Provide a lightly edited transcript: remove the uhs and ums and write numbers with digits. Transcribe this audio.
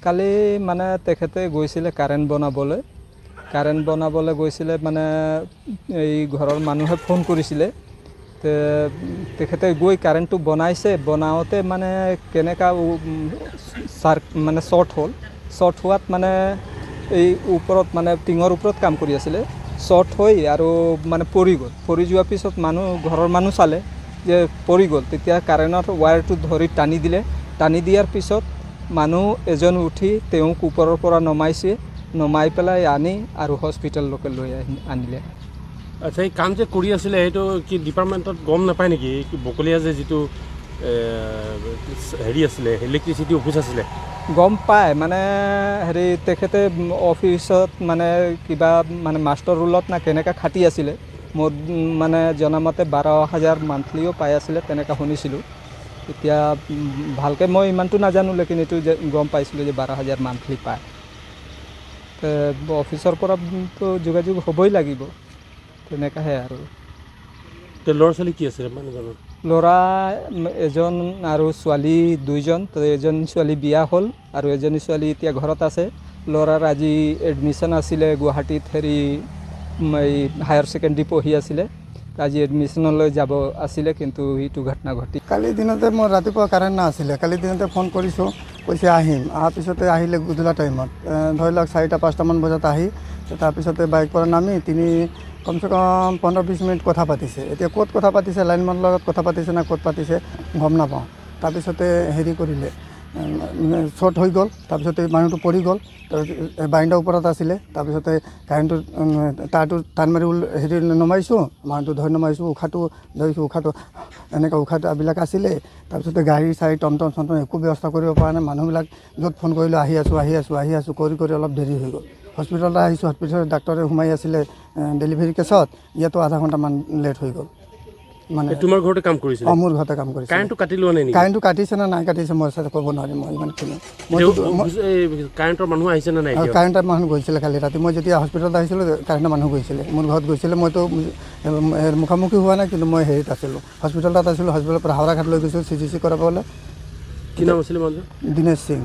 কালি মানে তেখেতে গৈছিলে কাৰেণ্ট বনাবলৈ গৈছিলে মানে এই ঘৰৰ মানুহে ফোন কৰিছিলে তেখেতে গৈ কাৰেণ্টটো বনাওঁতে মানে কেনেকা মানে শ্বৰ্ট হোৱাত মানে এই ওপৰত মানে টিঙৰ ওপৰত কাম কৰি আছিলে শ্বৰ্ট হৈ আৰু মানে পৰি যোৱাৰ পিছত ঘৰৰ মানুহ চালে যে পৰি গ'ল তেতিয়া কাৰেণ্টৰ ৱায়াৰটো ধৰি টানি দিয়াৰ পিছত মানুহ এজন উঠি তেওঁক ওপৰৰ পৰা নমাই পেলাই আনি আৰু হস্পিটেললৈকে লৈ আনিলে। আচ্ছা, এই কাম যে কৰি আছিলে সেইটো কি ডিপাৰ্টমেণ্টত গম নাপায় নেকি? বকলীয়া যে যিটো হেৰি আছিলে ইলেক্ট্ৰিচিটি অফিচ আছিলে গম পায় মানে তেখেতে অফিচত মানে কিবা মানে মাষ্টাৰ ৰোলত না কেনেকৈ খাটি আছিলে মোৰ মানে জনামতে 12,000 মান্থলিও পাই আছিলে তেনেকৈ শুনিছিলোঁ। এতিয়া ভালকৈ মই ইমানটো নাজানো লেকিন এইটো গম পাইছিলোঁ যে 12,000 মান্থলি পায়। অফিচৰ পৰাতো যোগাযোগ হ'বই লাগিব তেনেকুৱাহে আৰু। ল'ৰা ছোৱালী কি আছিলে মানুহজনৰ? ল'ৰা এজন আৰু ছোৱালী 2জন। এজনী ছোৱালী বিয়া হ'ল আৰু এজনী ছোৱালী এতিয়া ঘৰত আছে। ল'ৰাৰ আজি এডমিশ্যন আছিলে গুৱাহাটীত এই হায়াৰ ছেকেণ্ডেৰী পঢ়ি আছিলে। আজি এডমিশ্যনলৈ যাব আছিলে কিন্তু এইটো ঘটনা ঘটি। কালি দিনতে মই ৰাতিপুৱা কাৰেণ্ট নাছিলে, কালি দিনতে ফোন কৰিছোঁ, কৈছে আহিম। অহাৰ পিছতে আহিলে গধূলা টাইমত ধৰি লওক 4টা-5টামান বজাত আহি তাৰপিছতে বাইক পৰা নামি কমচে কম 15-20 মিনিট কথা পাতিছে। এতিয়া ক'ত কথা পাতিছে, লাইনমেনৰ লগত কথা পাতিছে না ক'ত পাতিছে গম নাপাওঁ। তাৰপিছতে কৰিলে শ্বৰ্ট হৈ গ'ল, তাৰপিছতে মানুহটো পৰি গ'ল, বাৰিণ্ডাৰ ওপৰত আছিলে। তাৰপিছতে কাৰেণ্টটো তাৰটো টান মাৰি নমাইছোঁ, মানুহটো ধৰি নমাইছোঁ, উশাহটো ধৰিছোঁ, উশাহবিলাক আছিলে। তাৰপিছতে গাড়ী টমটম একো ব্যৱস্থা কৰিব পৰা নাই। মানুহবিলাক য'ত ফোন কৰিলোঁ আহি আছোঁ কৰি অলপ দেৰি হৈ গ'ল। হস্পিটেলত আহিছোঁ, হস্পিটেলত ডাক্তৰে সোমাই আছিলে ডেলিভাৰী কেছত, ইয়াতো আধা ঘণ্টামান লেট হৈ গ'ল। মানে তোমাৰ ঘৰতে কাম কৰিছিল? মোৰ ঘৰতে কাম কৰিছিল। কাৰেণ্টটো কাটি লোৱা নাই নেকি? কাৰেণ্টটো কাটিছে না নাই কাটিছে মই ক'ব নোৱাৰিম মই ইমানখিনি। কাৰেণ্টৰ মানুহ আহিছে নে নাই? কাৰেণ্টৰ মানুহ গৈছিলে কালি ৰাতি। মই যেতিয়া হস্পিটেলত আহিছিলোঁ কাৰেণ্টৰ মানুহ গৈছিলে, মোৰ ঘৰত গৈছিলে। মইতো মুখামুখি হোৱা নাই, কিন্তু মই আছিলোঁ, হস্পিটেলত আছিলোঁ। হস্পিটেলৰ পৰা হাওৰা ঘাট লৈ গৈছোঁ CGC কৰাবলৈ। কি নাম আছিলে মানুহজন? দিনেশ সিং।